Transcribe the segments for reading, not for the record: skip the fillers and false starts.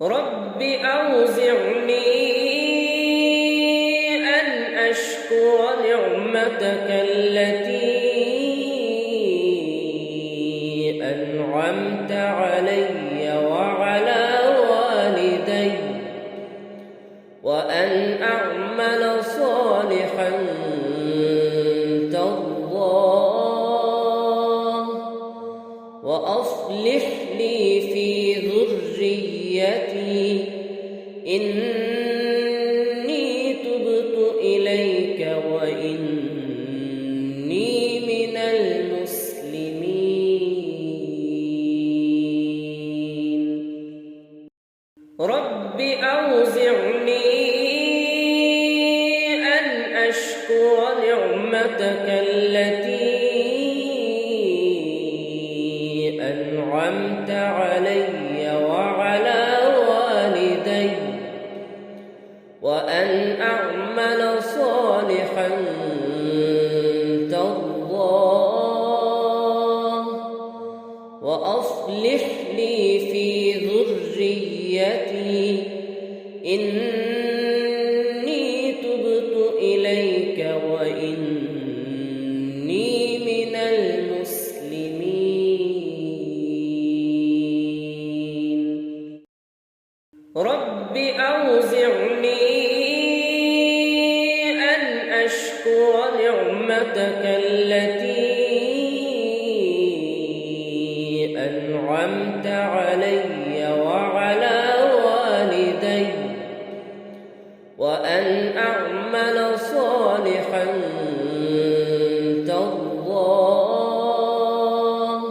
رب أوزعني أن أشكر نعمتك التي أنعمت علي وعلى والدي وأن أعمل صالحا ترضاه وأصلح لي في ذريتي إني تبت إليك وإني من المسلمين. رب أوزعني أن أشكر نعمتك التي أنعمت علي وعلى والدي وأن أعمل صالحا ترضاه وأصلح لي في ذريتي إني تبت إليك وإني من المسلمين. رب أوزعني أن أشكر نعمتك التي أنعمت علي وعلى والدي وأن أعمل صالحا ترضاه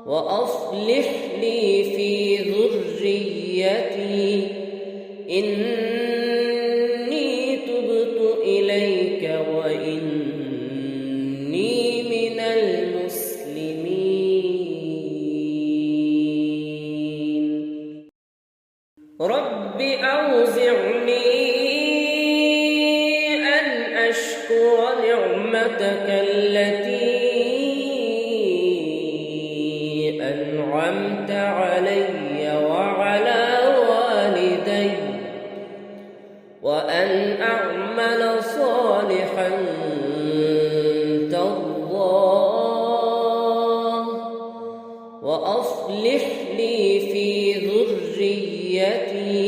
وأصلح لي في ذريتي إني تبت إليك وإني من المسلمين. رب أوزعني أن أشكر نعمتك التي أنعمت علي وعلى والدي وأن أعمل صالحا ترضاه وأصلح لي في ذريتي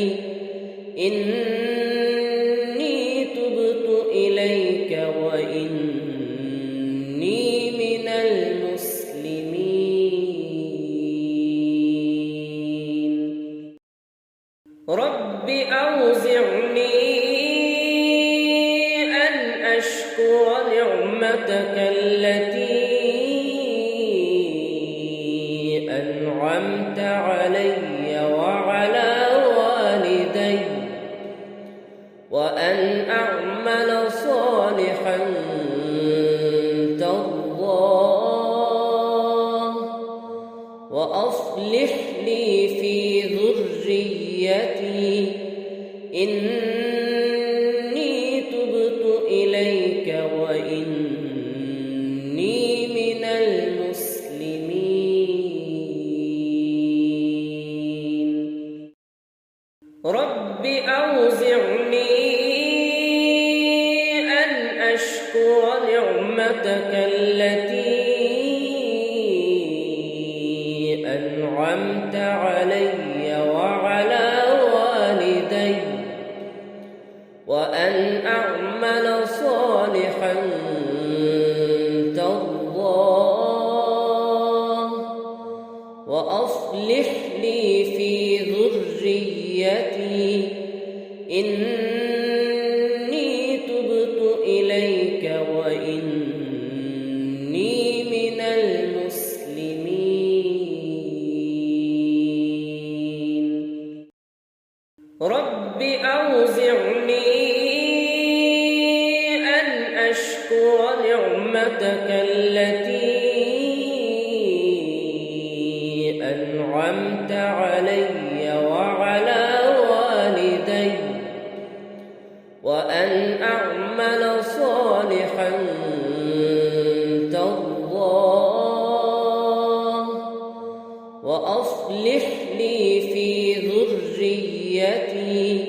إني تبت إليك وإني من المسلمين. رب أوزعني أن أشكر نعمتك التي أنعمت علي وعلى والدي وأن أعمل صالحا ترضاه وأصلح لي في ذريتي إني تبت إليك وإني من المسلمين. رب أوزعني أن أشكر نعمتك التي أنعمت علي وعلى والدي وأن أعمل صالحا ترضاه وأصلح لي في ذريتي إني تبت إليك وإني من المسلمين. رب أوزعني أن أشكر نعمتك التي أنعمت علي وعلى والدي وأن أعمل صالحا ترضاه وأصلح لي في ذريتي ذريتي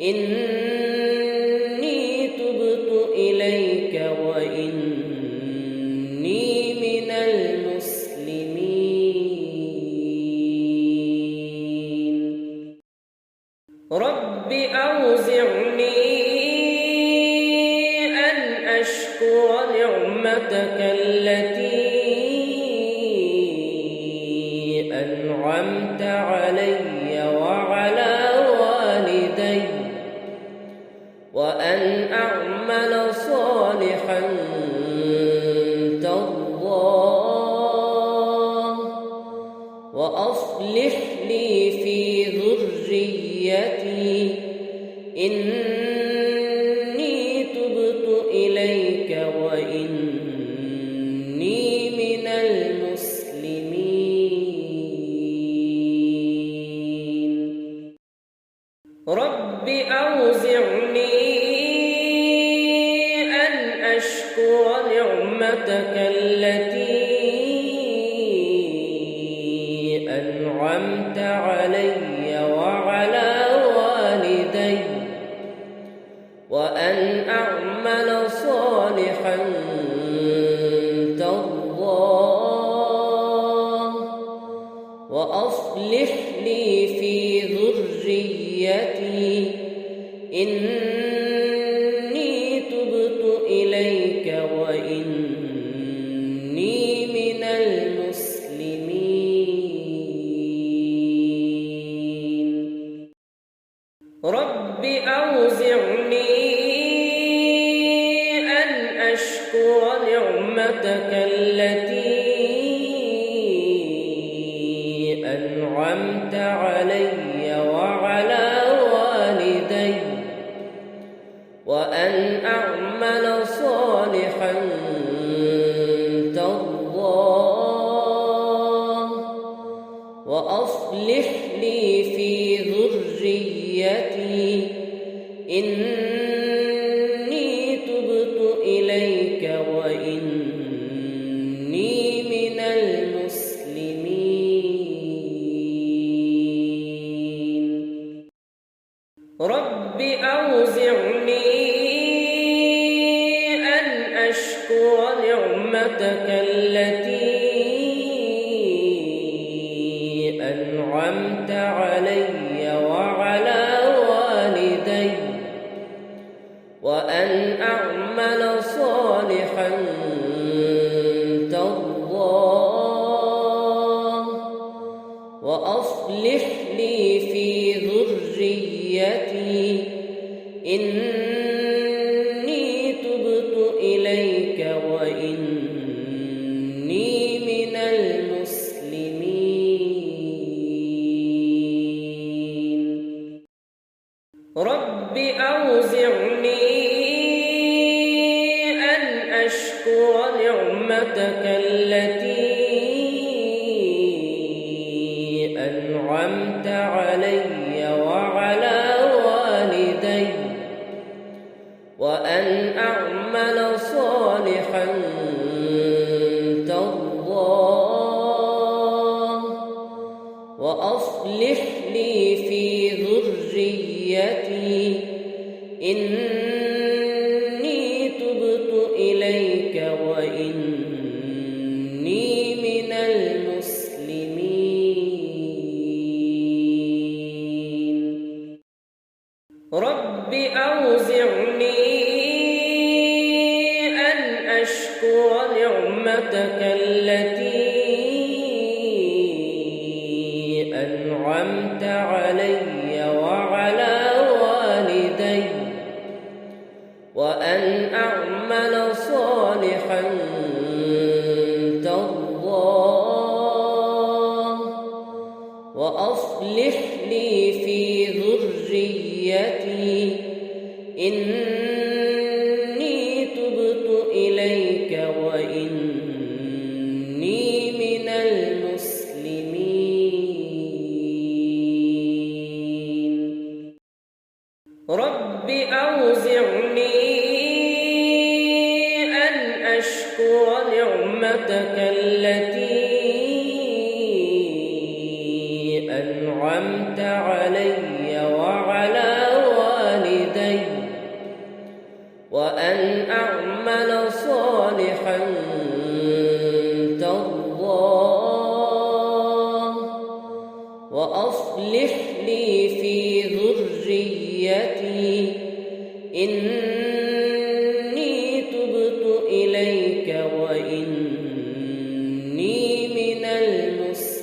إني تبت إليك وإني من المسلمين رب أوزعني أن أشكر نعمتك التي أنعمت علي وعلى والدي وأن أعمل صالحا ترضاه وأصلح لي في ذريتي إني تبت إليك وإني من المسلمين رب أوزعني أن أشكر نعمتك التي أنعمت علي وعلى والدي وأن أعمل صالحا ترضاه وأصلح لي في ذريتي إني تبت إليك وإني من المسلمين رب أوزعني أن أشكر نعمتك التي أنعمت علي وعلى والدي وأن أعمل صالحا ترضاه وأصلح لي في ذريتي إني تبت إليك وإني من المسلمين رب أوزعني أن أشكر نعمتك التي أنعمت علي وعلى والدي وأن أعمل صالحا ترضاه وأصلح لي في ذريتي إني تبت إليك وإني من المسلمين رب أوزعني أن أشكر نعمتك التي أنعمت علي وعلى والدي وأن أعمل صالحا ترضاه وأصلح لي في ذريتي إني تبت إليك وإني من المسلمين رب أوزعني أن أشكر نعمتك التي أنعمت علي وعلى والدي وأن أعمل صالحا ترضاه وأصلح لي في ذريتي إني تبت إليك وإني من المسلمين رب أوزعني أن أشكر نعمتك التي أنعمت أنعمت علي وعلى والدي وأن أعمل صالحا ترضاه وأصلح لي في ذريتي إني تبت إليك وإني من المسلمين.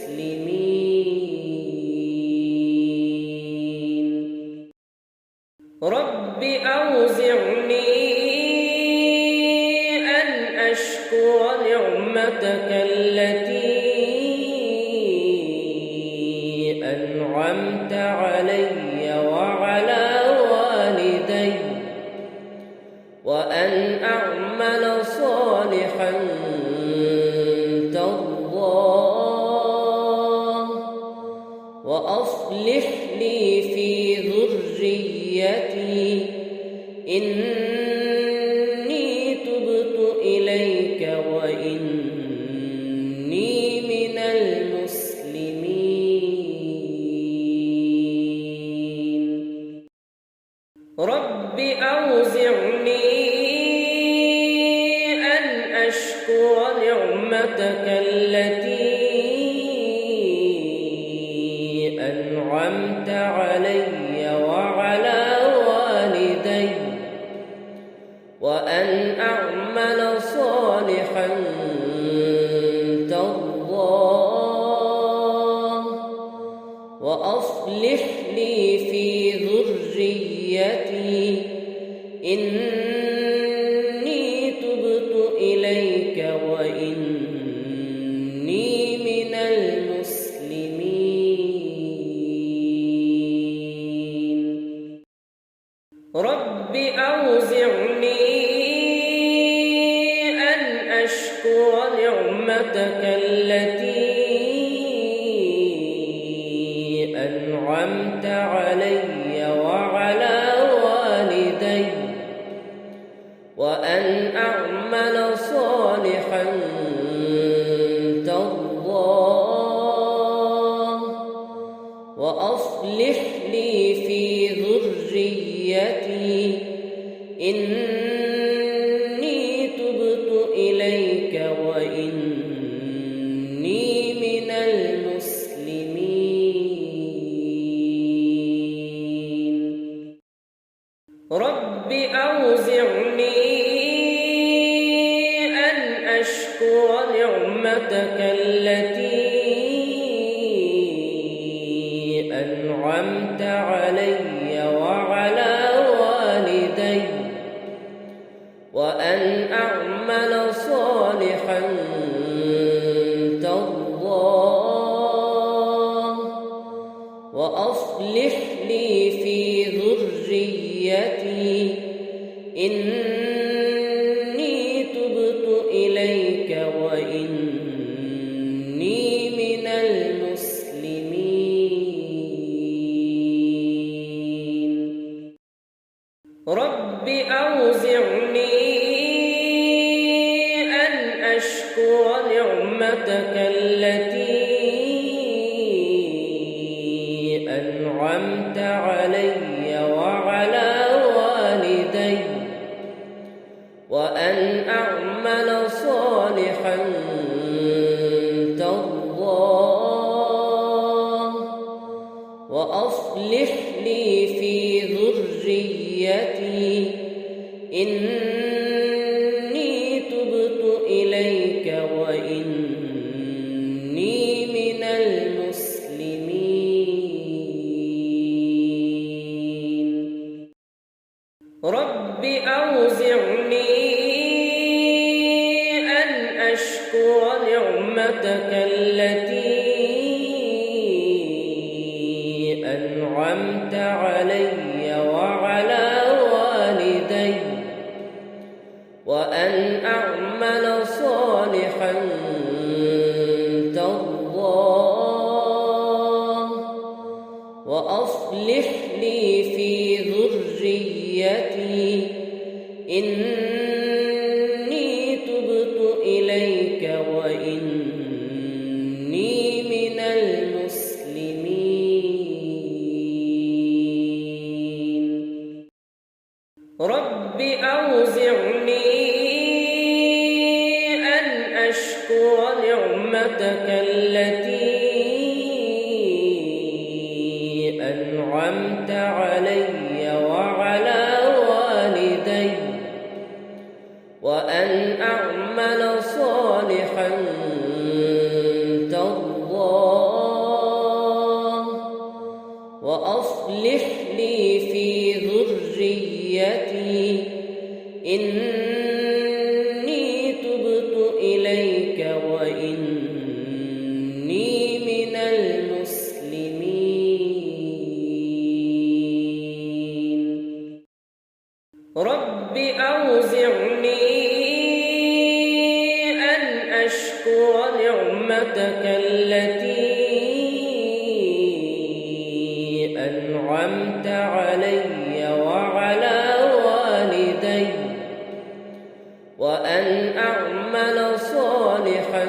رب أوزعني أن أشكر نعمتك التي أنعمت علي وعلى والدي وأن أعمل صالحا ترضاه وأصلح لي في ذريتي إني تبت إليك وإني من المسلمين. رب أوزعني أن أشكر نعمتك التي أنعمت علي وعلى والدي وأن أعمل صالحا ترضاه وأصلح لي في ذريتي إني تبت إليك وإني من المسلمين. رب أوزعني أن أشكر نعمتك التي أنعمت علي وعلى والدي وأن أعمل صالحا ترضاه وأصلح لي في ذريتي إني تبت إليك وإني من المسلمين. رب أوزعني أن أشكر نعمتك التي أنعمت علي وعلى والدي وأن أعمل صالحا ترضاه وأصلح لي في ذريتي إني تبت إليك وإني من المسلمين. رب أوزعني أن أشكر نعمتك التي أنعمت علي وعلى والدي وأن أعمل صالحا ترضاه وأصلح لي في ذريتي إني تبت إليك وإني من المسلمين. رب أوزعني أن أشكر نعمتك التي أنعمت علي وعلى والدي وأن أعمل صالحا ترضاه وأصلح لي في ذريتي إني تبت إليك وإني من المسلمين. أوزعني أن أشكر نعمتك التي أنعمت علي وعلى والدي وأن أعمل صالحا ترضاه وأصلح لي في ذريتي إني تبت إليك وإني من المسلمين. رب أوزعني أن أشكر نعمتك التي أنعمت علي وعلى والدي وأن أعمل صالحا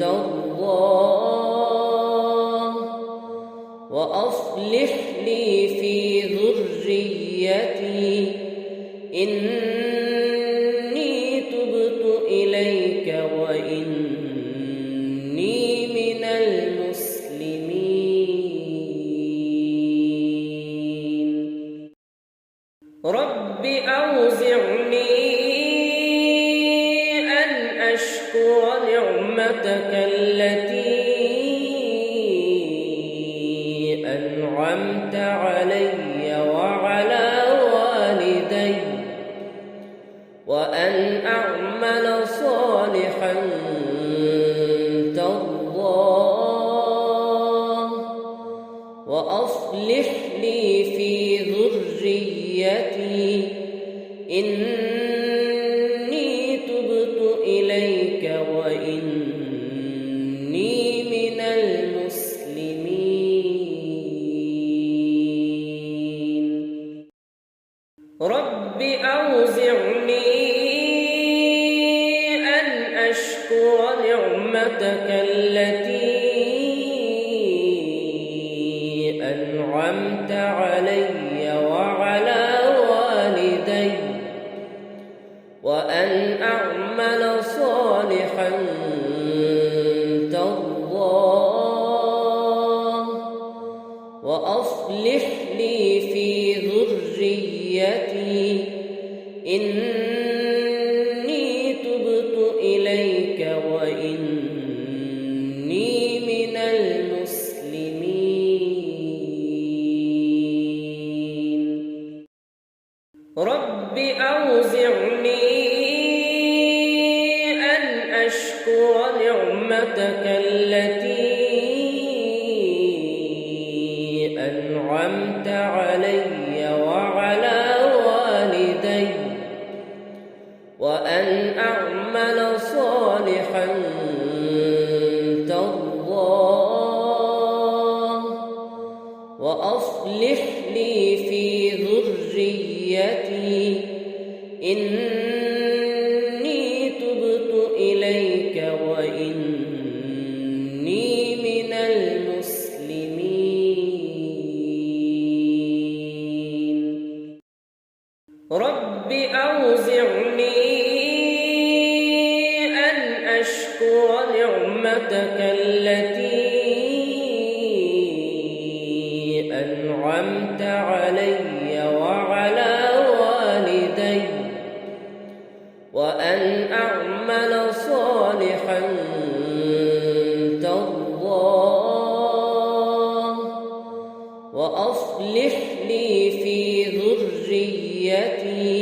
ترضاه وأصلح لي في ذريتي إني تبت إليك وإني من المسلمين. رب أوزعني أن أشكر نعمتك التي أنعمت علي وعلى والدي وأن أعمل صالحا ترضاه وأصلح لي في ذريتي إني تبت إليك وإني من المسلمين. رب أوزعني أن أشكر نعمتك التي أنعمت علي وعلى والدي وأن أعمل صالحا ترضاه وأصلح لي في ذريتي إني تبت إليك وإني من المسلمين. رب أوزعني أن أشكر نعمتك التي أنعمت علي وعلى والدي وأن أعمل صالحا ترضاه وأصلح لي في ذريتي إني تبت إليك وإني من المسلمين. رب أوزعني أن أشكر نعمتك التي أنعمت علي وعلى والدي وأن أعمل صالحا ترضاه وأصلح لي في ذريتي إني تبت إليك وإني من المسلمين. رب أوزعني أن أشكر نعمتك التي أنعمت علي وعلى والدي وأن أعمل صالحا ترضاه وأصلح لي في ذريتي إني تبت إليك وإني من المسلمين. وأن أعمل صالحا ترضاه وأصلح لي في ذريتي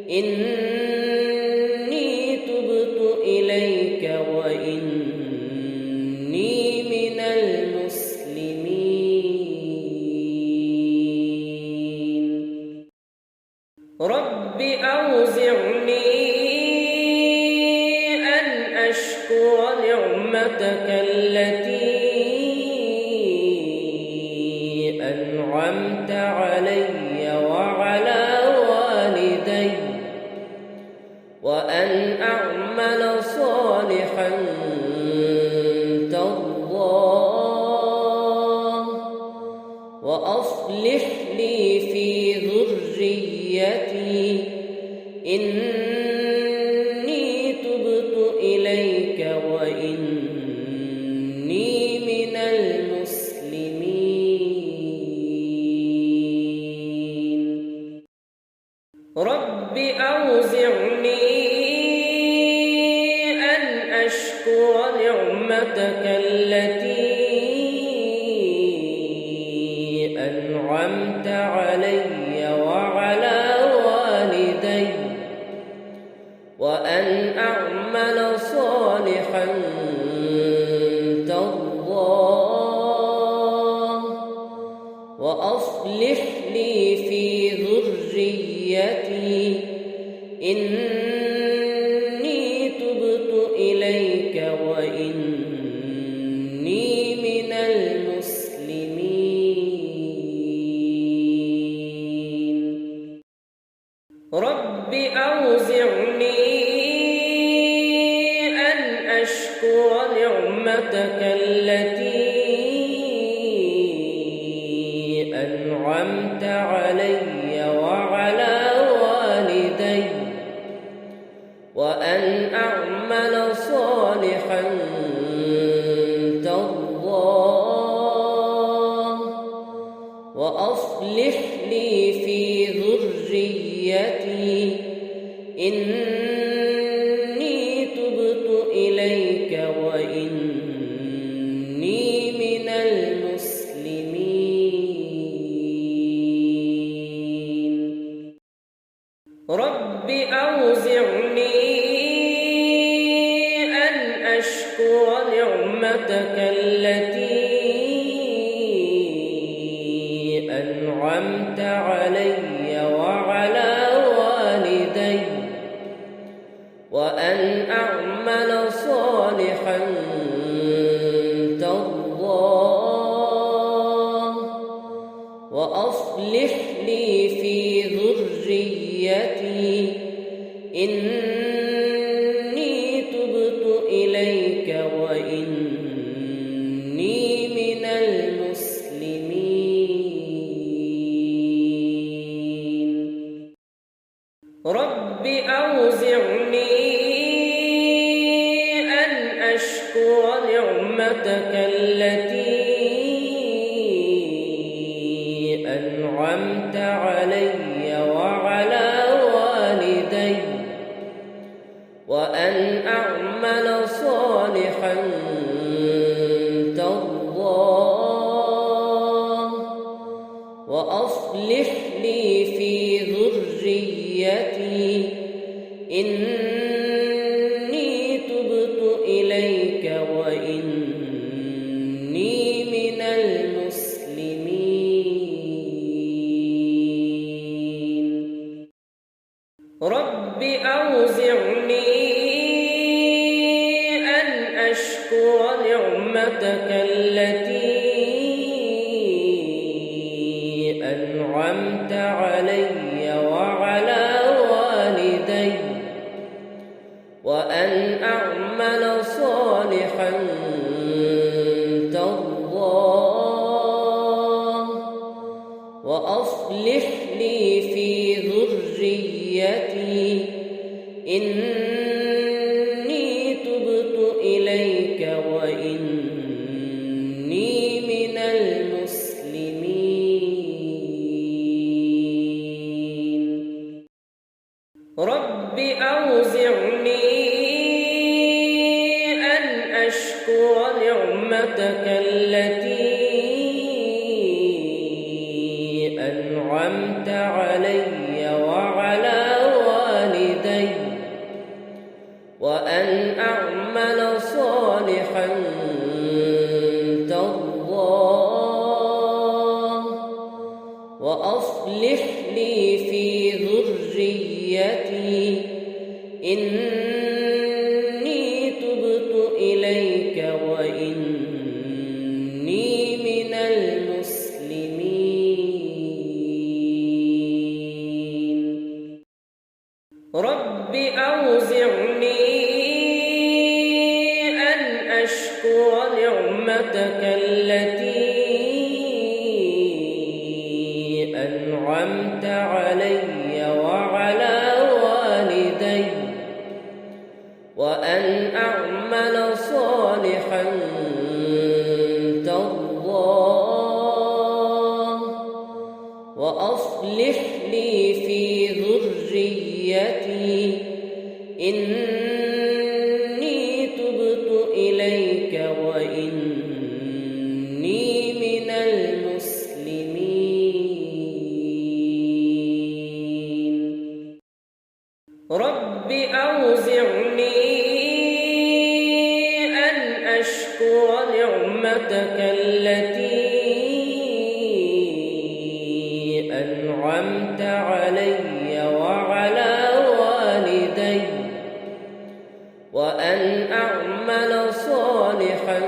إني تبت إليك وإني من المسلمين. رب أوزعني أن أشكر نعمتك التي أنعمت علي وعلى والدي وأصلح لي في ذريتي إني تبت إليك وإني من المسلمين. رب أوزعني أن أشكر نعمتك التي أنعمت علي وعلى والدي وأن أعمل صالحا ترضاه وأصلح لي في ذريتي إني تبت إليك وإني من المسلمين. رب أوزعني أن أشكر نعمتك التي أنعمت علي وعلى والدي وأن أعمل صالحا ترضاه وأصلح لي في ذريتي إني تبت إليك وإني من المسلمين. رب أوزعني أن أشكر نعمتك التي أنعمت علي وعلى والدي وأن أعمل صالحا ترضاه وأصلح لي في ذريتي إني تبت إليك وإني من المسلمين. رب أوزعني أن أشكر نعمتك التي أنعمت علي وعلى والدي وأن أعمل صالحا ترضاه وأصلح لي في ذريتي إني تبت إليك وإني من المسلمين. رب أوزعني أن أشكر نعمتك التي أنعمت علي وعلى والدي وأن أعمل صالحا ترضاه وأصلح لي في ذريتي إني تبت إليك وإني من المسلمين. رب أوزعني أن أشكر نعمتك التي أنعمت علي وعلى والدي وأن أعمل صالحا ترضاه وأصلح لي في ذريتي إني تبت إليك وإني من المسلمين. رب أوزعني أن أشكر نعمتك التي وأصلح لي في ذريتي إني تبت إليك وإني من المسلمين. رب أوزعني أن أشكر نعمتك التي أنعمت علي وعلى والدي وأن أعمل صالحا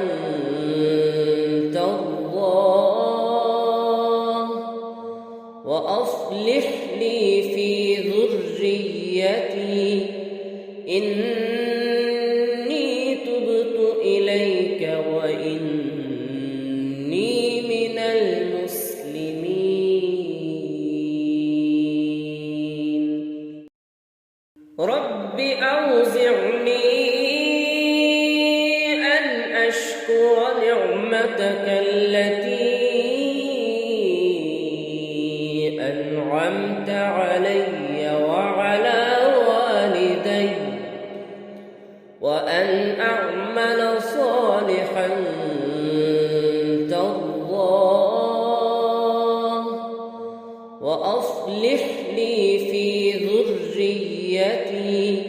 ترضاه وأصلح لي في ذريتي إني تبت إليك وإني من المسلمين. رب أوزعني أن أشكر نعمتك التي أنعمت علي وعلى والدي وأن أعمل صالحا ترضاه وأصلح لي في ذريتي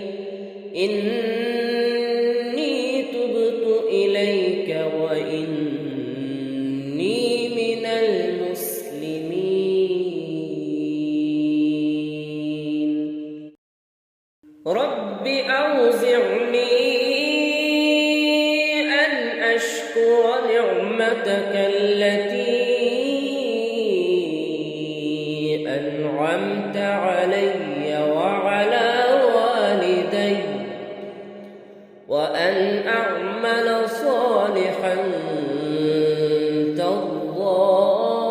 إني تبت إليك وإني من المسلمين. رب أوزعني أن أشكر نعمتك التي أنعمت علي وعلى والدي وأن أعمل صالحا ترضاه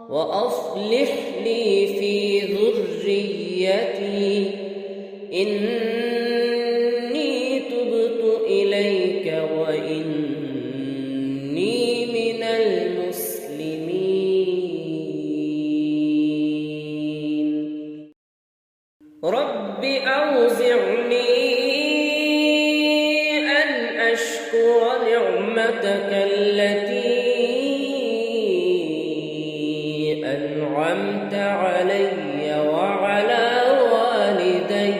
وأصلح لي في ذريتي إني تبت إليك وإني من المسلمين. رب أوزعني أن أشكر نعمتك التي أنعمت علي وعلى والدي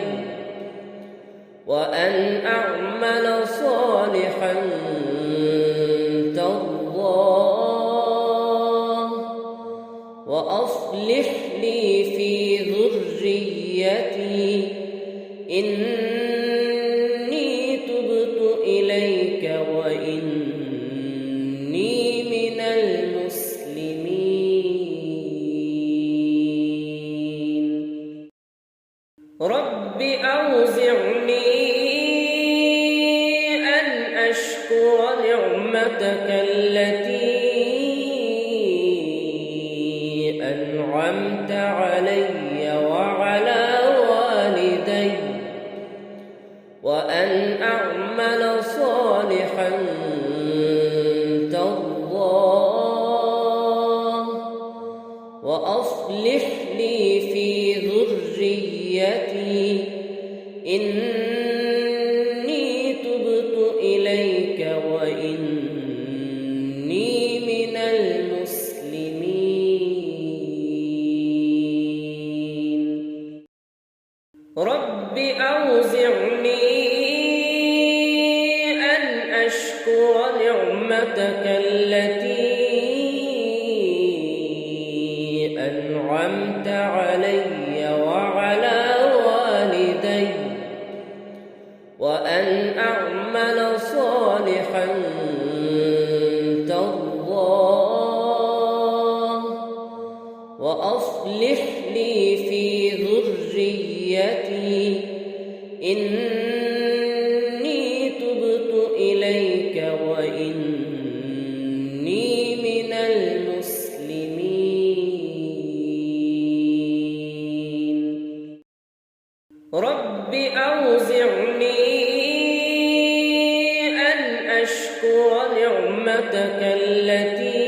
وأن أعمل صالحا ترضاه وأصلح لي في ذريتي إني تبت إليك وإني من المسلمين. رب أوزعني أن أشكر نعمتك التي أنعمت علي وعلى والدي وأن أعمل صالحا ترضاه وأصلح لي في ذريتي إني تبت إليك وإني من المسلمين. رب أوزعني أن أشكر نعمتك التي أنعمت علي وعلى والدي وأن أعمل صالحا ترضاه وأصلح لي في ذريتي إني تبت إليك وإني من المسلمين. رب أوزعني أن أشكر نعمتك التي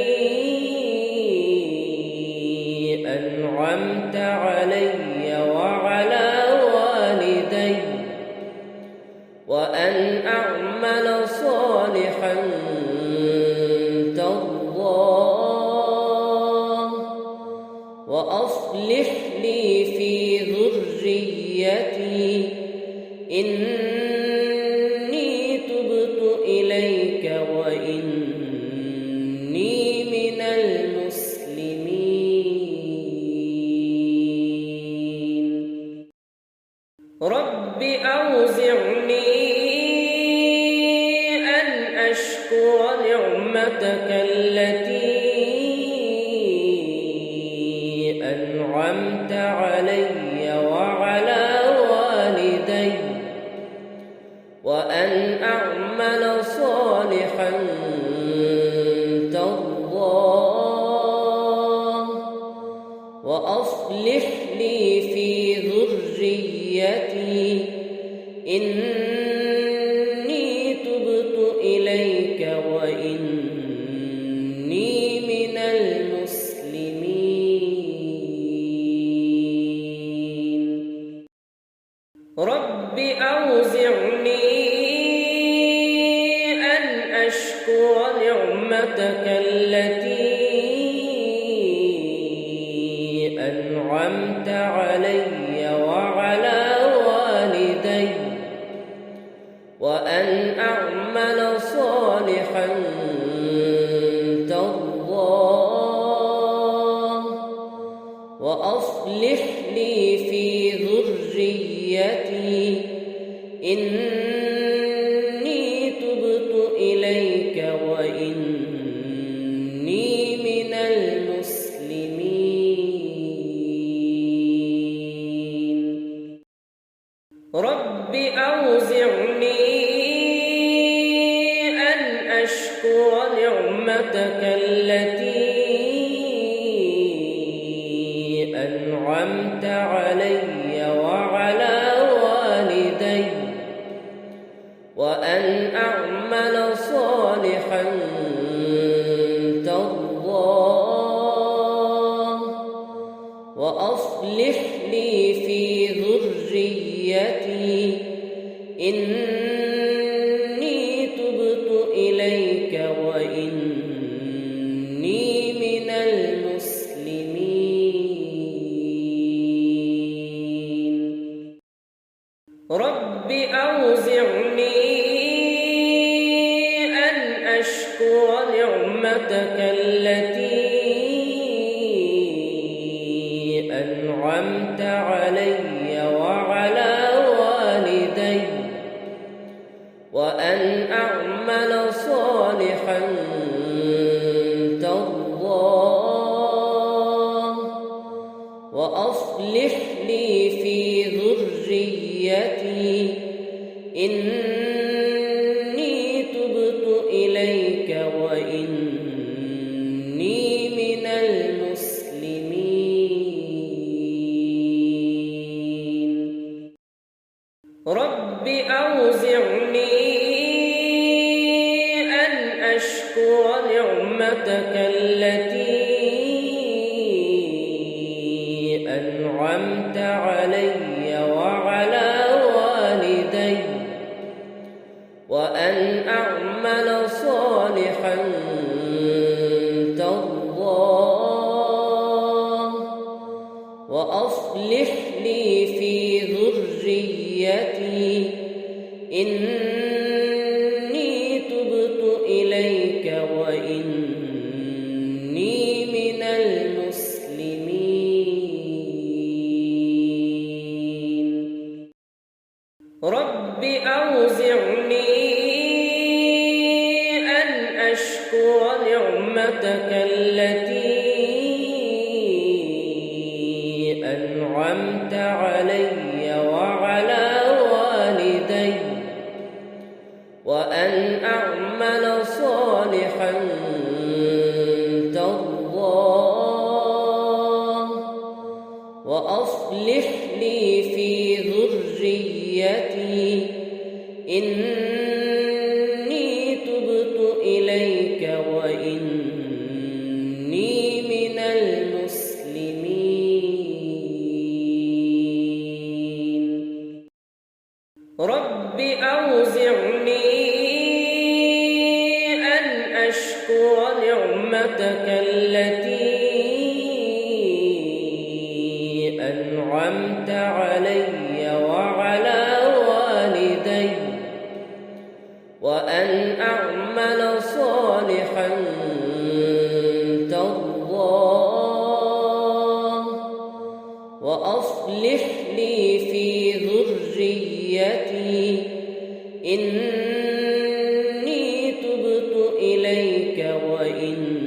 التي أنعمت علي وعلى والدي وأن أعمل صالحا ترضاه وأصلح لي في ذريتي إني تبت إليك وإني من المسلمين. رب أوزعني أن أشكر نعمتك التي أنعمت علي وعلى والدي وأن أعمل صالحا ترضاه وأصلح لي في ذريتي إني تبت إليك وإني من المسلمين. رب أوزعني أن أشكر نعمتك التي أنعمت علي وعلى والدي وأن أعمل صالحا ترضاه وأصلح لي في ذريتي إني تبت إليك وإني من المسلمين. رب أوزعني أن أشكر نعمتك التي أنعمت علي وعلى والدي وأن أعمل صالحا ترضاه وأصلح لي في ذريتي إني تبت إليك وإني من المسلمين. رب أوزعني أن أشكر نعمتك التي أنعمت علي وعلى والدي وأن أعمل صالحا ترضاه وأصلح لي في ذريتي إني تبت إليك وإني من المسلمين. رب أوزعني أن أشكر نعمتك التي أنعمت علي وعلى والدي وأن أعمل صالحا ترضاه وأصلح لي في ذريتي إني تبت إليك وإني من المسلمين. رب أوزعني أن أشكر نعمتك التي أنعمت علي وعلى والدي وأن أعمل صالحا ترضاه وأصلح لي في ذريتي إني تبت إليك وإني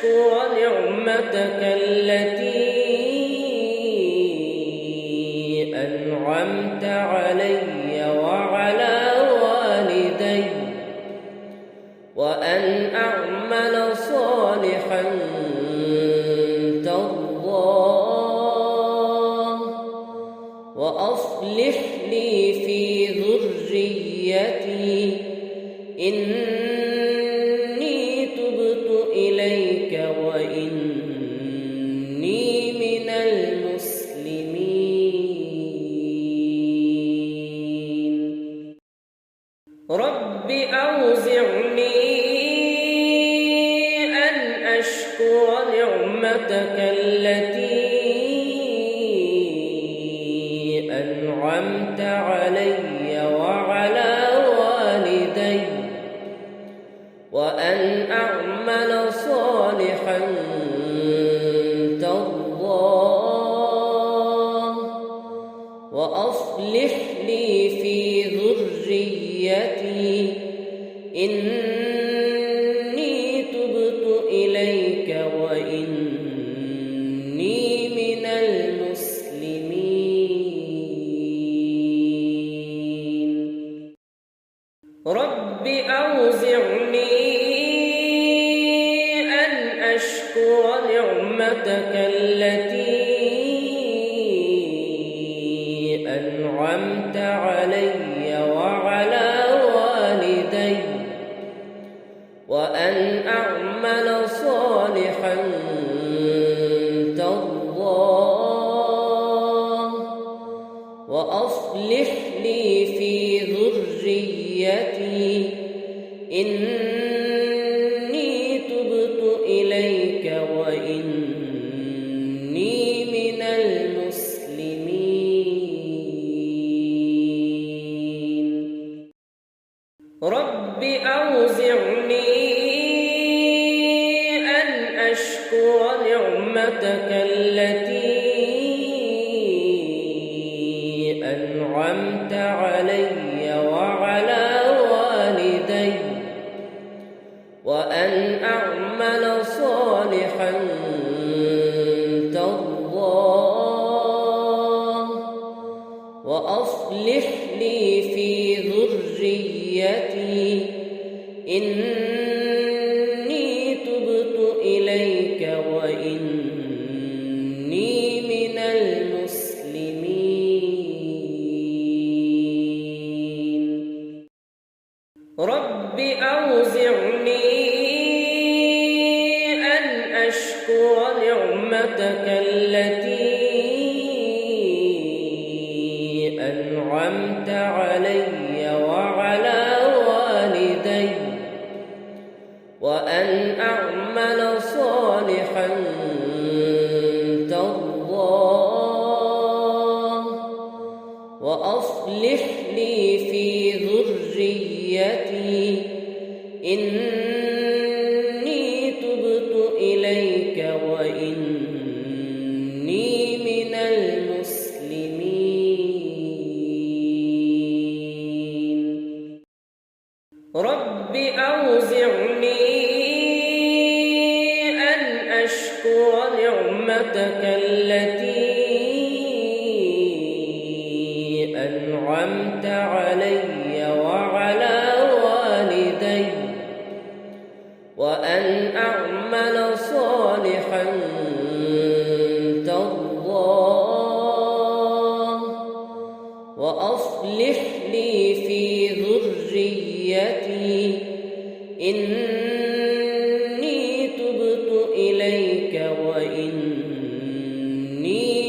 أشكر نعمتك التي أنعمت علي وعلى والدي وأن أعمل صالحا ترضاه وأصلح لي في ذريتي إني تبت إليك وإني من المسلمين. رب أوزعني أن أشكر نعمتك التي أنعمت علي وعلى والدي وأن أعمل صالحا ترضاه وأصلح لي في ذريتي إني تبت إليك وإني من المسلمين. رب أوزعني أن أشكر نعمتك التي أنعمت علي وعلى والدي وأن أعمل صالحا ترضاه وأصلح لي في ذريتي إني تبت إليك وإني من المسلمين. رب أوزعني أن أشكر نعمتك التي أنعمت علي وعلى والدي وأن أعمل صالحا ترضاه وأصلح لي في ذريتي إني تبت إليك وإني من المسلمين. رب أوزعني أن أشكر نعمتك التي أنعمت علي وعلى والدي وأن أعمل صالحا ترضاه وأصلح لي في ذريتي إني تبت إليك وإني من المسلمين. رب أوزعني أن أشكر نعمتك التي أنعمت علي وعلى والدي وأن أعمل صالحا ترضاه وأصلح لي في ذريتي إني تبت إليك وإني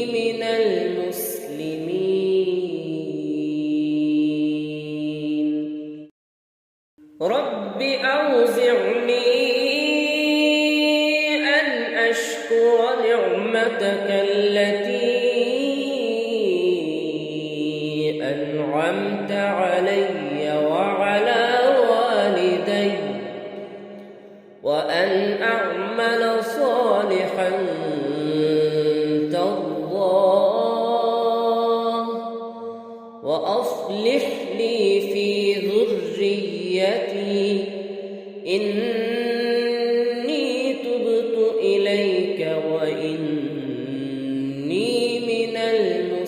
من المسلمين. رب أوزعني أن أشكر نعمتك التي أنعمت علي وعلى والدي وأن أعمل صالحا ترضاه وأصلح لي في ذريتي إني تبت إليك وإني من المسلمين.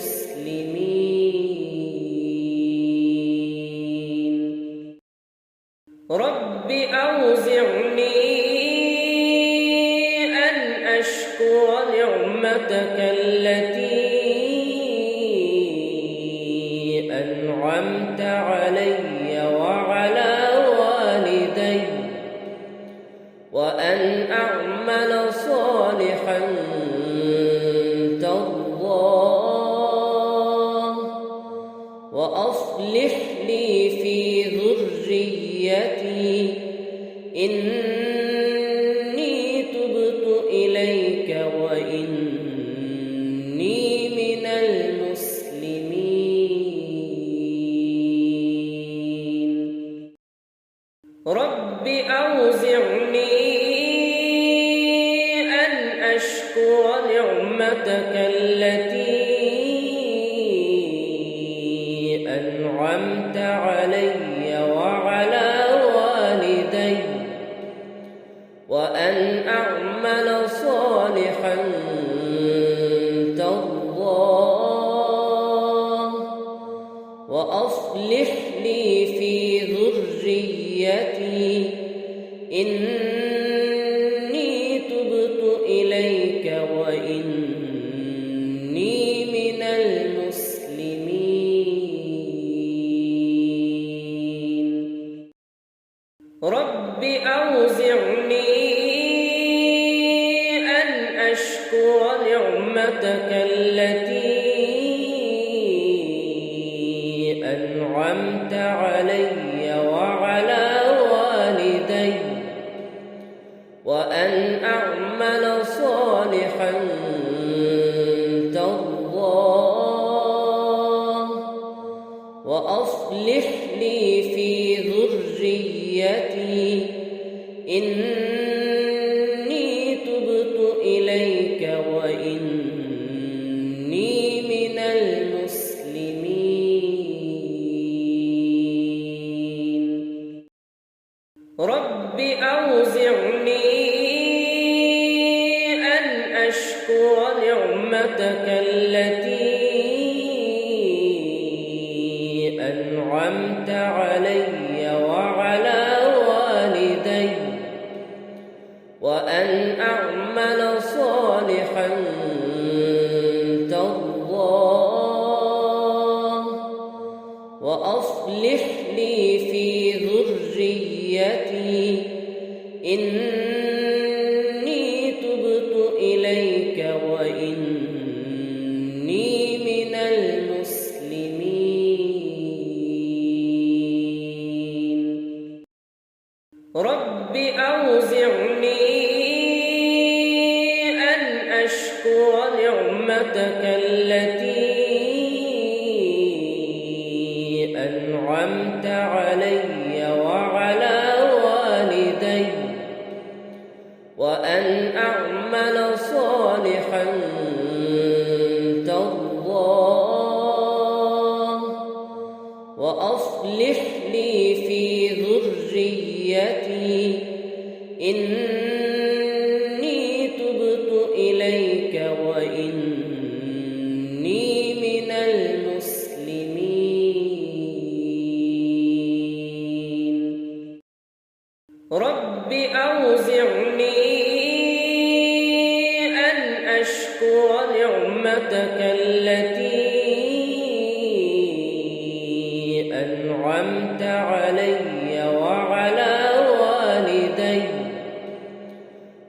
رب أوزعني أن أشكر نعمتك التي أنعمت علي وعلى والدي وأن أعمل صالحا ترضاه وأصلح لي في ذريتي إني تبت إليك وإني من المسلمين. رب أوزعني أن أشكر نعمتك التي أنعمت علي وعلى والدي وأن أعمل صالحا ترضاه وأصلح لي في ذريتي إني تبت إليك وإني من المسلمين. رب أوزعني أن أشكر نعمتك التي أنعمت علي وعلى والدي وأن أعمل صالحا ترضاه وأصلح لي في ذريتي إني تبت إليك وإني من المسلمين. رب أوزعني أن أشكر نعمتك التي أنعمت علي وعلى والدي وأن أعمل صالحا ترضاه وأصلح لي في ذريتي إني تبت إليك وإني من المسلمين. رب أوزعني أن أشكر نعمتك التي أنعمت علي وعلى والدي وأن أعمل صالحا ترضاه وأصلح لي في ذريتي إني تبت إليك وإني من المسلمين. رب أوزعني أن أشكر نعمتك التي أنعمت علي وعلى والدي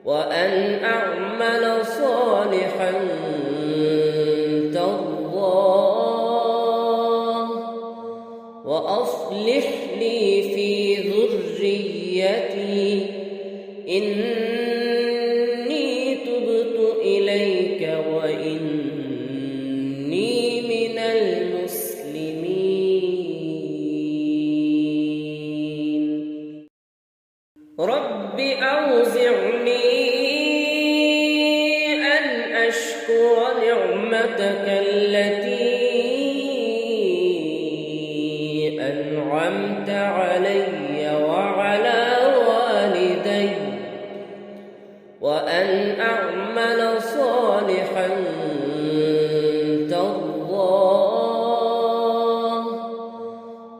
وأن أعمل صالحا ترضاه وأصلح لي في ذريتي إني تبت إليك وإني من المسلمين. رب أوزعني أن أشكر نعمتك التي أنعمت علي وعلى والدي وأن أعمل صالحا ترضاه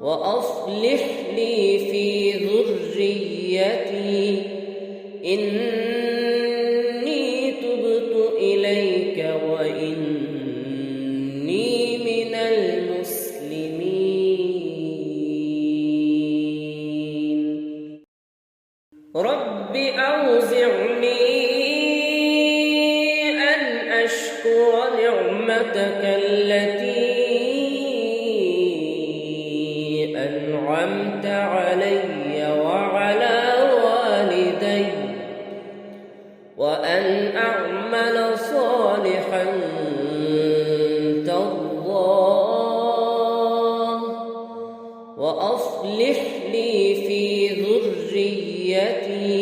وأصلح لي في ذريتي إني تبت إليك وإني من المسلمين. رب أوزعني أن أشكر نعمتك التي أنعمت علي وعلى والدي وأن أعمل صالحا ترضاه وأصلح لي في ذريتي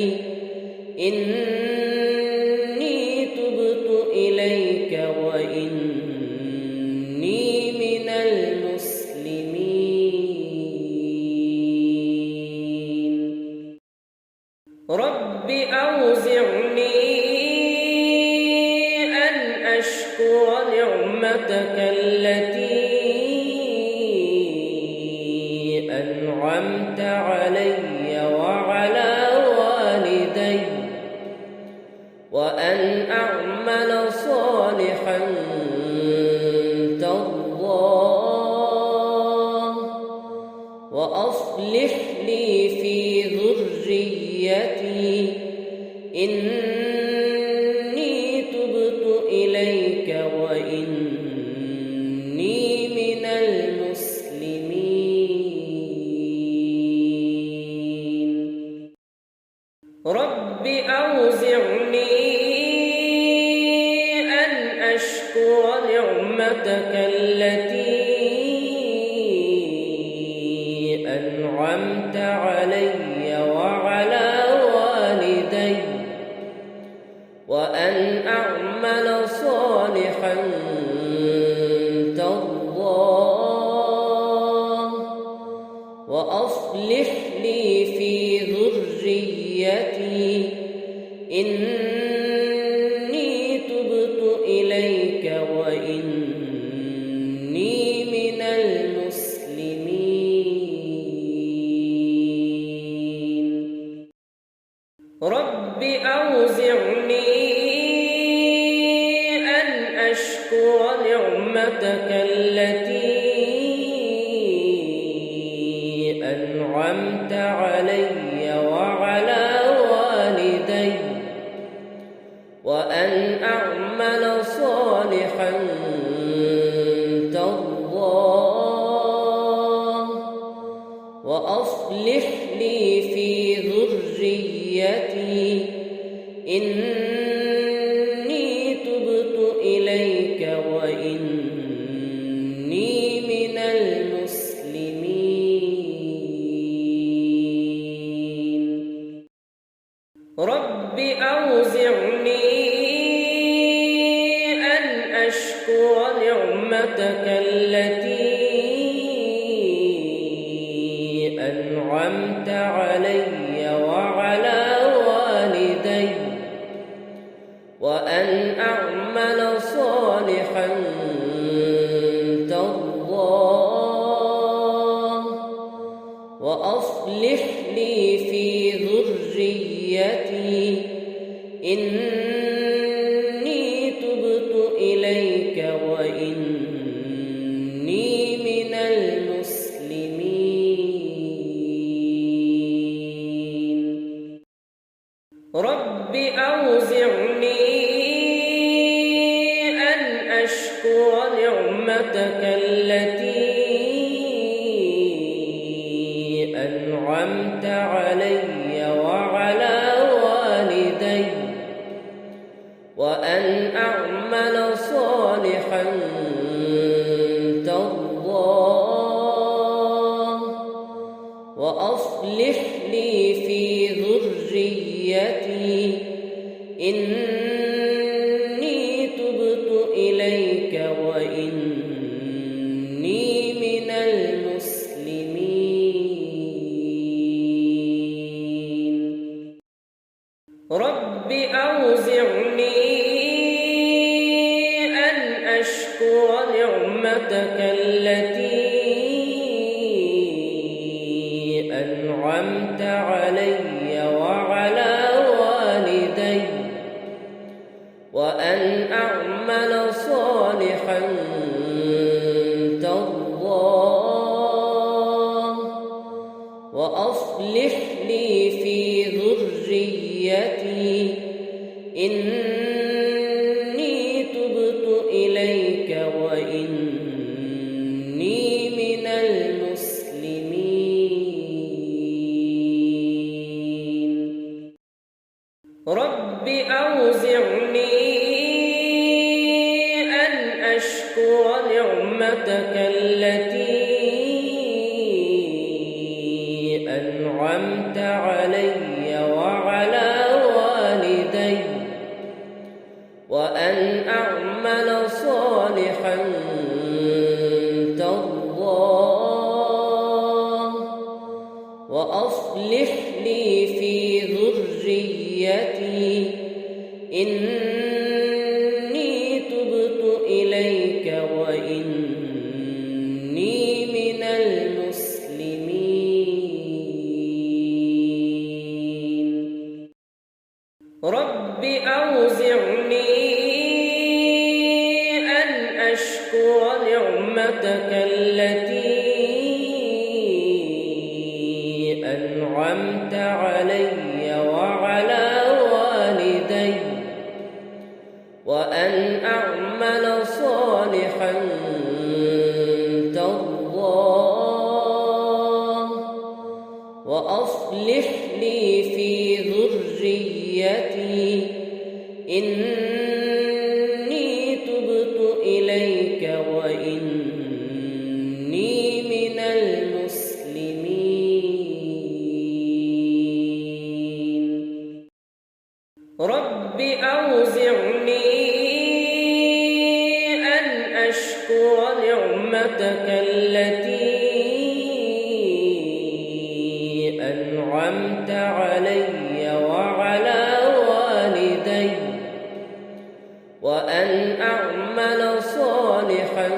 إني تبت إليك وإني من المسلمين. رب أوزعني أن أشكر نعمتك التي أنعمت علي وعلى والدي وأن أعمل صالحا ترضاه وأصلح لي في ذريتي إني تبت إليك وإني من المسلمين. رب أوزعني أن أشكر نعمتك التي أنعمت علي وعلى والدي وأن أعمل صالحا ترضاه وأصلح لي في ذريتي إني تبت إليك وإني من المسلمين. رب أوزعني أن أشكر نعمتك التي أنعمت علي وعلى والدي وأن أعمل صالحا ترضاه وأصلح لي في ذريتي إني تبت إليك وإني من المسلمين. رب أوزعني أن أشكر نعمتك التي أنعمت علي وعلى والدي وأن أعمل صالحا ترضاه وأصلح لي في ذريتي إني تبت إليك وإني من المسلمين. رب أوزعني أن أشكر نعمتك التي أنعمت علي وعلى والدي وأن أعمل صالحا ترضاه وأصلح لي في ذريتي إني تبت إليك وإني من المسلمين. رب أوزعني وأن أعمل صالحا ترضاه وأصلح لي في ذريتي إني تبت إليك وإني من المسلمين. رب أوزعني أن أشكر نعمتك التي أنعمت علي وعلى والدي وأن أعمل صالحا ترضاه وأصلح لي في ذريتي إني تبت إليك وإني من المسلمين. رب أوزعني أن أشكر نعمتك التي أنعمت علي وعلى والدي وأن أعمل صالحا ترضاه وأصلح لي في ذريتي إني تبت إليك وإني من المسلمين. رب أوزعني أن أشكر نعمتك التي أنعمت علي وعلى والدي وأن أعمل صالحا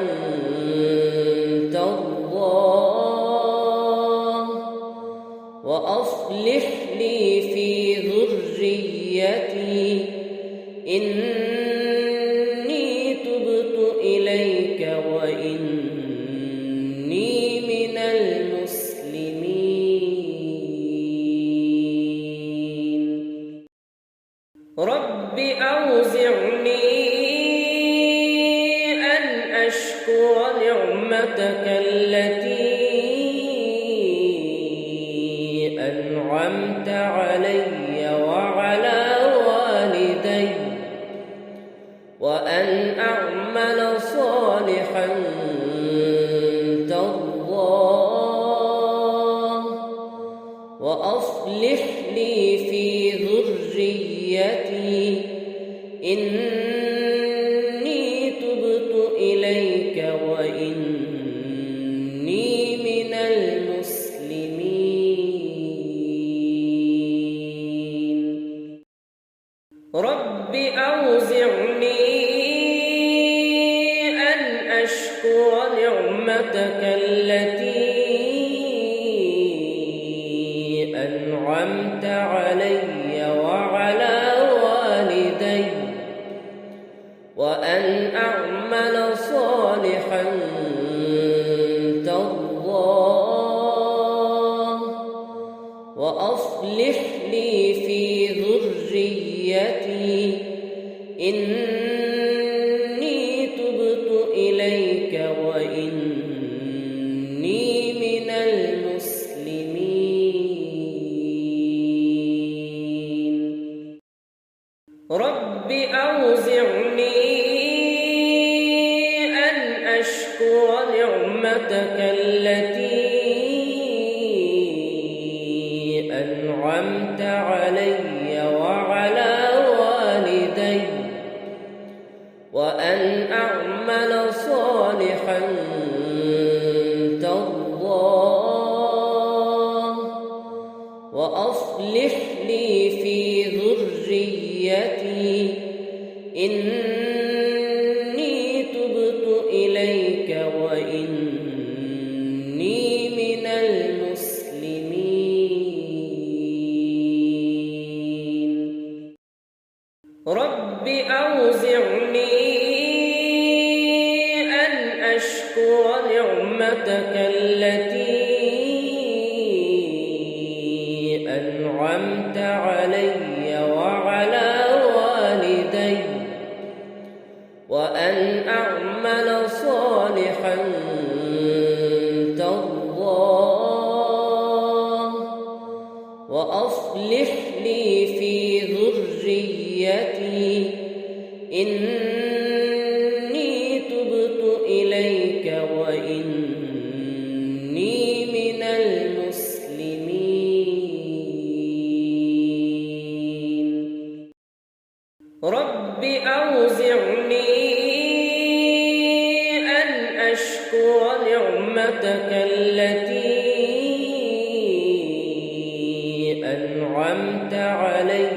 ترضاه وأصلح لي في ذريتي إني تبت إليك وإني من المسلمين. رب أوزعني أن أشكر نعمتك التي أنعمت علي وعلى والدي وأن أعمل صالحا ترضاه وأصلح لي في ذريتي إني تبت إليك وإني من المسلمين. رب أوزعني أن أشكر نعمتك التي أنعمت علي وعلى والدي وأن أعمل صالحا ترضاه وأصلح لي في ذريتي إني تبت إليك وإني من المسلمين. رب أوزعني أن أشكر نعمتك التي أنعمت علي وعلى والدي وأن أعمل صالحا ترضاه وأصلح لي في ذريتي إني تبت إليك وإني من المسلمين. رب أوزعني أوزعني أن أشكر نعمتك التي أنعمت علي وعلى والدي وأن أعمل صالحا ترضاه وأصلح لي في ذريتي إني تبت إليك وإني من المسلمين. رب أوزعني أن أشكر نعمتك التي أنعمت علي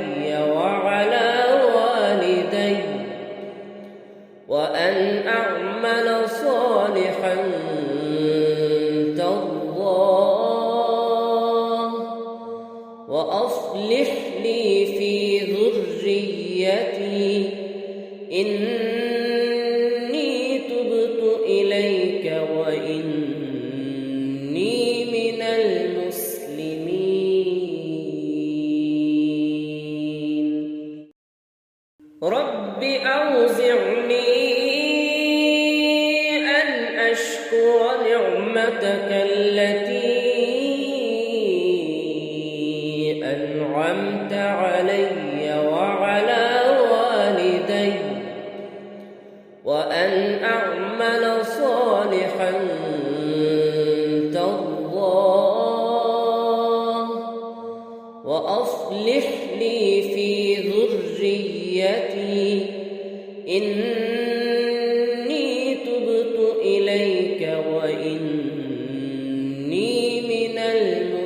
وعلى والدي وأن أعمل صالحا ترضاه وأصلح لي في ذريتي إني تبت إليك وإني من المسلمين. رب أوزعني أن أشكر نعمتك التي أنعمت علي وعلى والدي وأن أعمل صالحا ترضاه وأصلح لي في ذريتي إني تبت إليك وإني من المسلمين.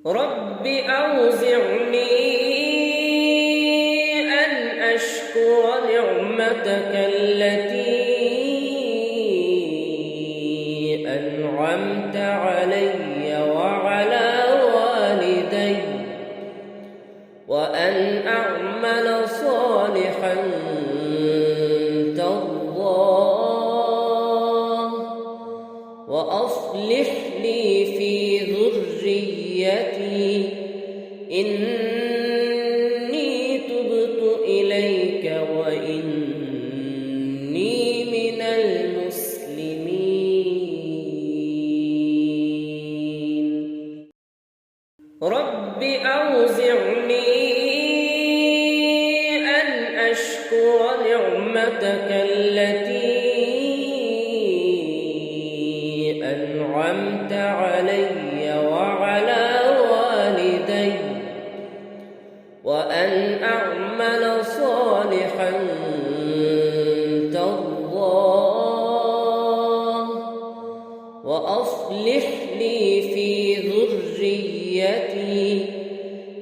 رب أوزعني أن أشكر نعمتك التي أنعمت علي وعلى والدي وأن أعمل صالحا ترضاه وأصلح لي في ذريتي إني تبت إليك وإني من المسلمين. رب أوزعني أن أشكر نعمتك التي أنعمت علي وعلى والدي وأن أعمل صالحا ترضاه وأصلح لي في ذريتي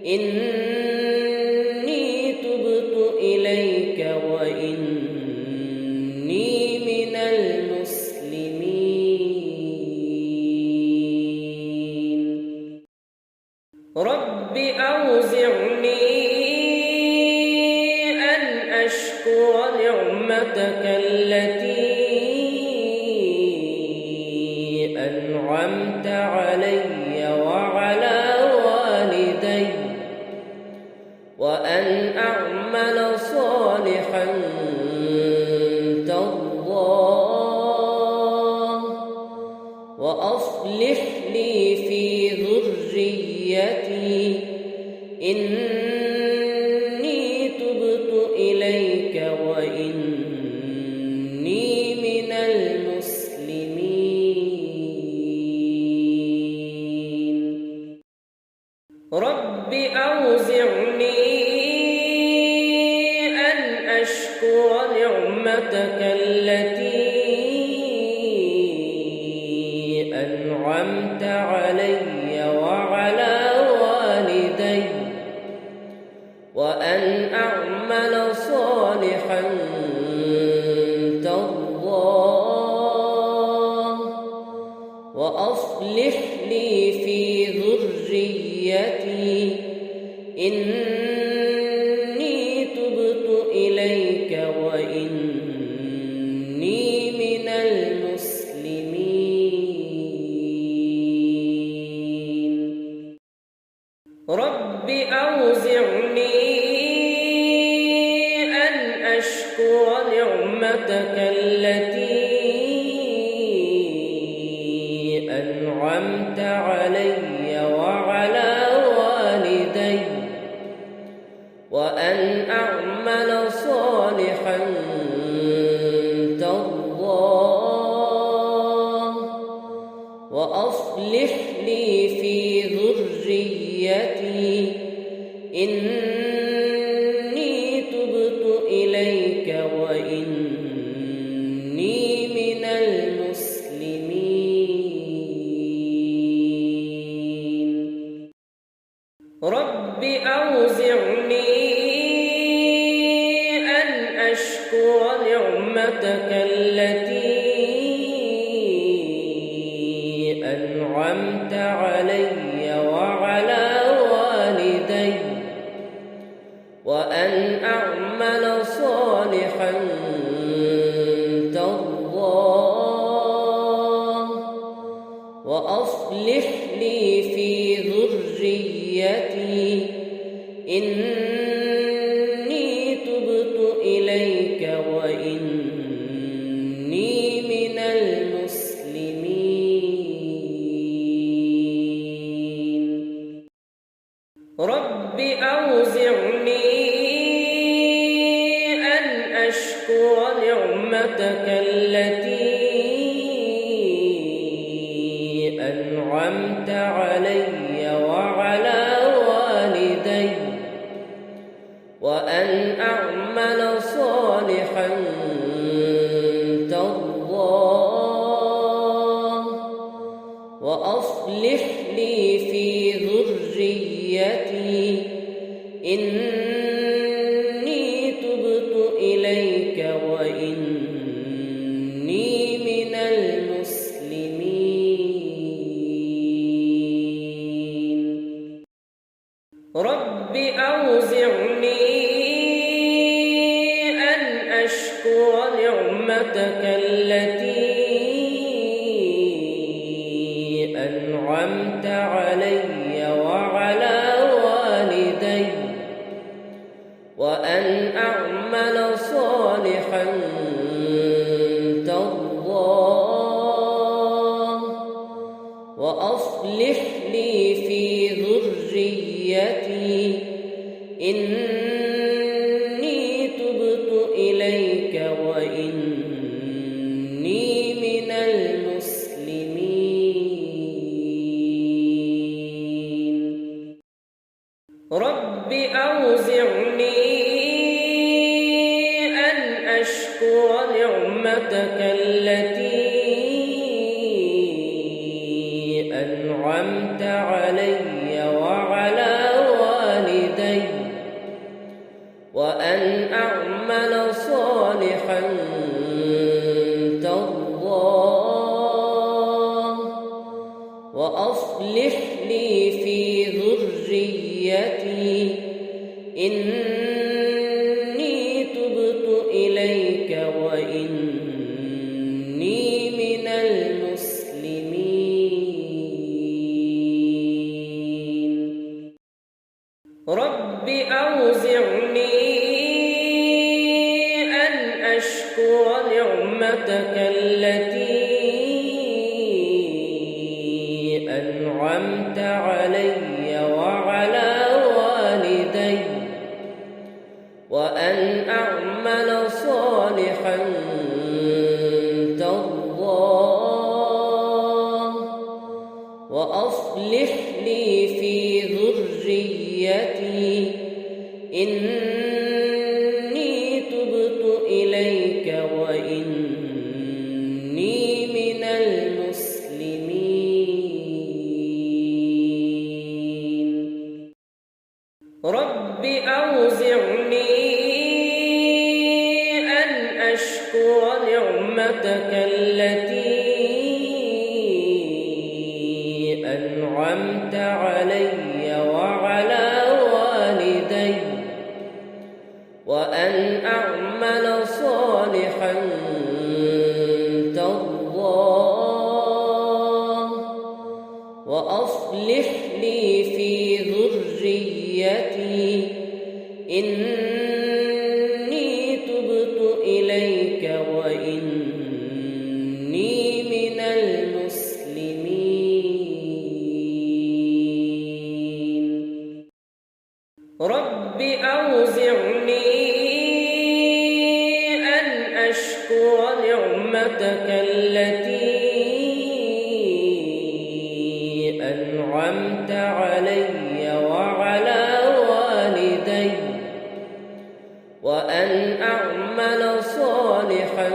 إني تبت إليك وإني من المسلمين. رب أوزعني أن أشكر نعمتك التي أنعمت علي وعلى والدي وأن أعمل صالحا ترضاه وأصلح لي في ذريتي إني تبت إليك وإني من المسلمين. رب أوزعني أن أشكر نعمتك التي أنعمت علي وعلى والدي وأن أعمل صالحا ترضاه وأصلح لي في ذريتي إني تبت إليك وإني من المسلمين رب أوزعني أن أشكر نعمتك التي أنعمت علي وعلى والدي وأن أعمل صالحا ترضاه وأصلح لي في ذريتي إني تبت إليك وإني من المسلمين رب أوزعني أن أشكر نعمتك التي أنعمت علي وعلى والدي وأن أعمل صالحا ترضاه وأصلح لي في ذريتي إني تبت إليك وإني من المسلمين رب أوزعني أن أشكر نعمتك التي أنعمت علي وعلى والدي وأن أعمل صالحا ترضاه وأصلح لي في ذريتي إني تبت إليك وإني من المسلمين رب أوزعني أن أشكر نعمتك التي أنعمت علي وعلى والدي وأن أعمل صالحا ترضاه وأصلح لي في ذريتي إني تبت إليك وإني من المسلمين رب أوزعني أن أشكر نعمتك التي أنعمت علي وعلى والدي وأن أعمل صالحا ترضاه وأصلح لي في ذريتي إني تبت إليك وإني من المسلمين رب أوزعني أن أشكر نعمتك التي أنعمت علي وعلى والدي وأن أعمل صالحا ترضاه وأصلح لي في ذريتي إني تبت إليك وإني من المسلمين رب أوزعني أن أشكر نعمتك التي أنعمت علي وعلى والدي ذريتي إني تبت إليك وإني من المسلمين رب أوزعني أن أشكر نعمتك التي أنعمت علي وعلى والدي وأن أعمل صالحا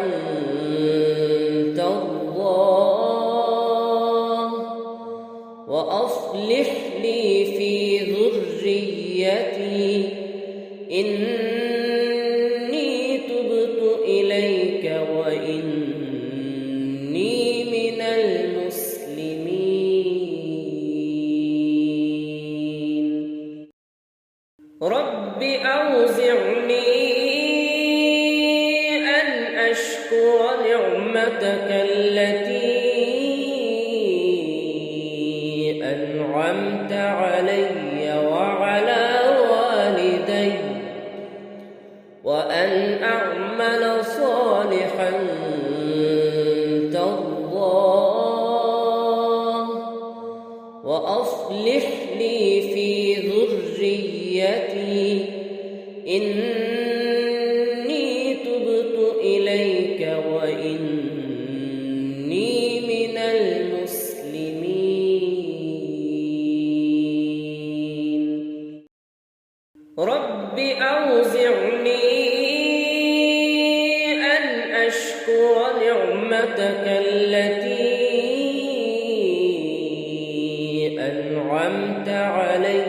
ترضاه وأصلح لي في ذريتي إني تبت إليك وإني من المسلمين رب أوزعني أن أشكر نعمتك التي أنعمت علي وعلى والدي وأن أعمل صالحا ترضاه وأصلح لي في ذريتي إني تبت إليك وإني من المسلمين رب أوزعني أن أشكر نعمتك التي أنعمت علي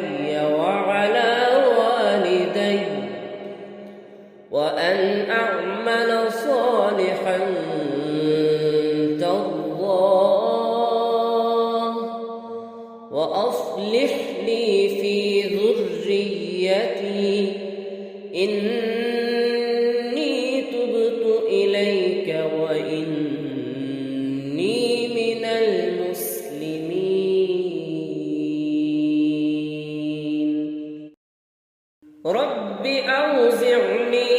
وعلى والدي وأن أعمل صالحا ترضاه وأصلح لي في ذريتي إني تبت إليك وإني من المسلمين رب أوزعني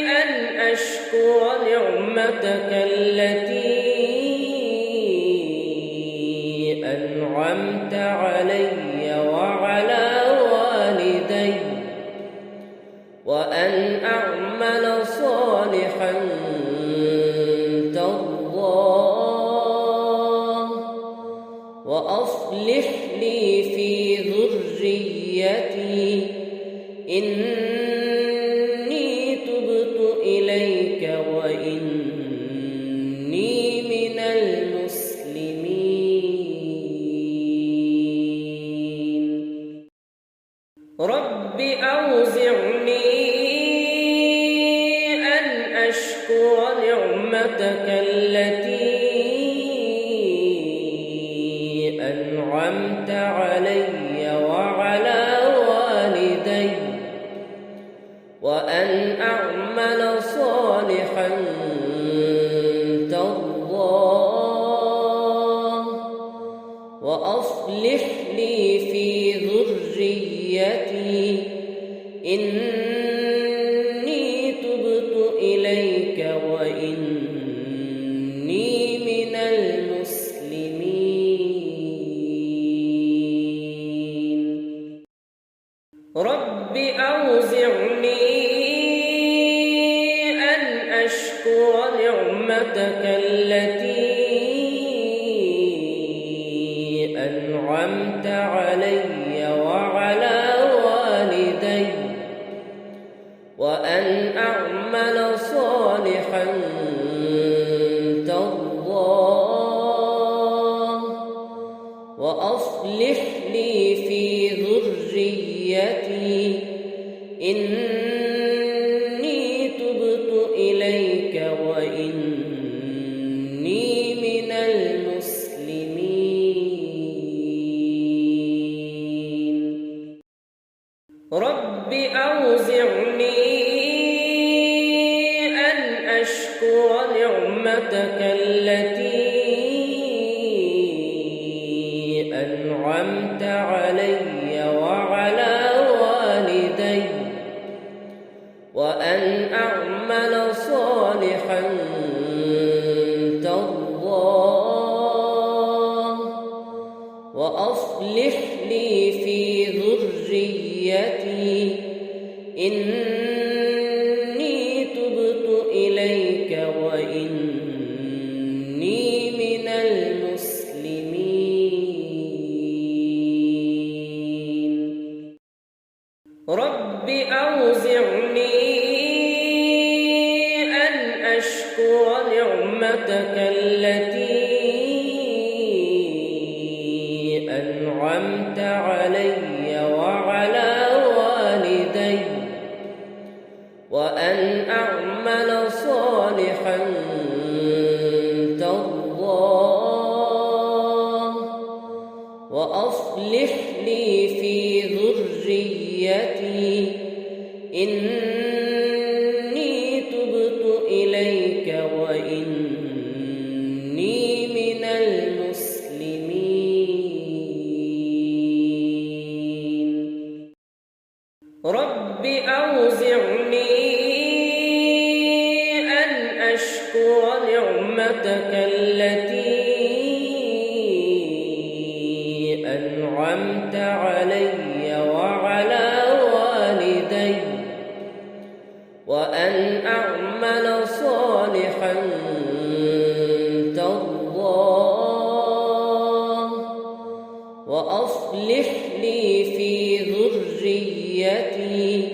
أن أشكر نعمتك التي أنعمت علي وعلى والدي وأن أعمل صالحا ترضاه وأصلح لي في ذريتي إني تبت إليك وإني من المسلمين رب أوزعني أن أشكر نعمتك التي أنعمت علي وعلى والدي وأن أعمل صالحا ترضاه وأصلح لي في ذريتي إني تبت إليك وإني من المسلمين رب أوزعني أن أشكر نعمتك التي أنعمت علي وعلى والدي وأن أعمل صالحا ترضاه وأصلح لي في ذريتي إني تبت إليك وإني من المسلمين رب أوزعني أن أشكر نعمتك التي أنعمت علي ذريتي إني تبت إليك وإني من المسلمين رب أوزعني أن أشكر نعمتك التي أنعمت علي وعلى والدي وأن أعمل صالحا ترضاه وأصلح لي في ذريتي إني تبت إليك وإني من المسلمين رب أوزعني أن أشكر نعمتك التي أنعمت علي وعلى والدي وأن أعمل صالحا ترضاه وأصلح لي في ذريتي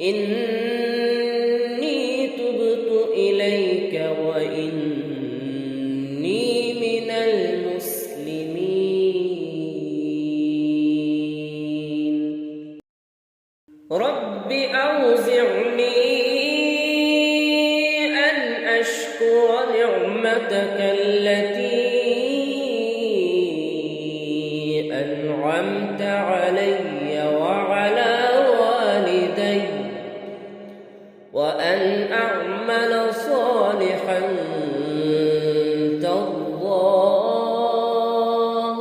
إني تبت إليك وإني من المسلمين رب أوزعني أن أشكر نعمتك التي أنعمت علي وعلى والدي وأن أعمل صالحا ترضاه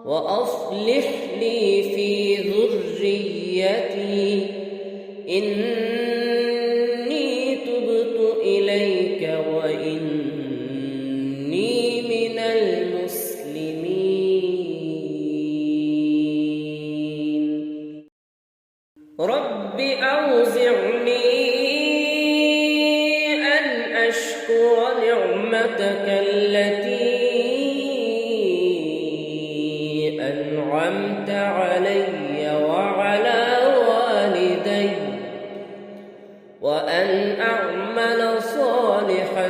وأصلح لي في ذريتي إني تبت إليك وإني من المسلمين رب أوزعني أن أشكر نعمتك التي أنعمت علي وعلى والدي وأن أعمل صالحا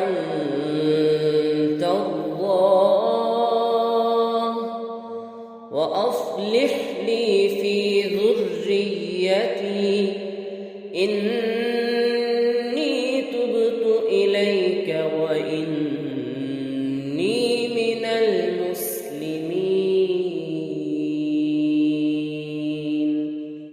ترضاه وأصلح لي في ذريتي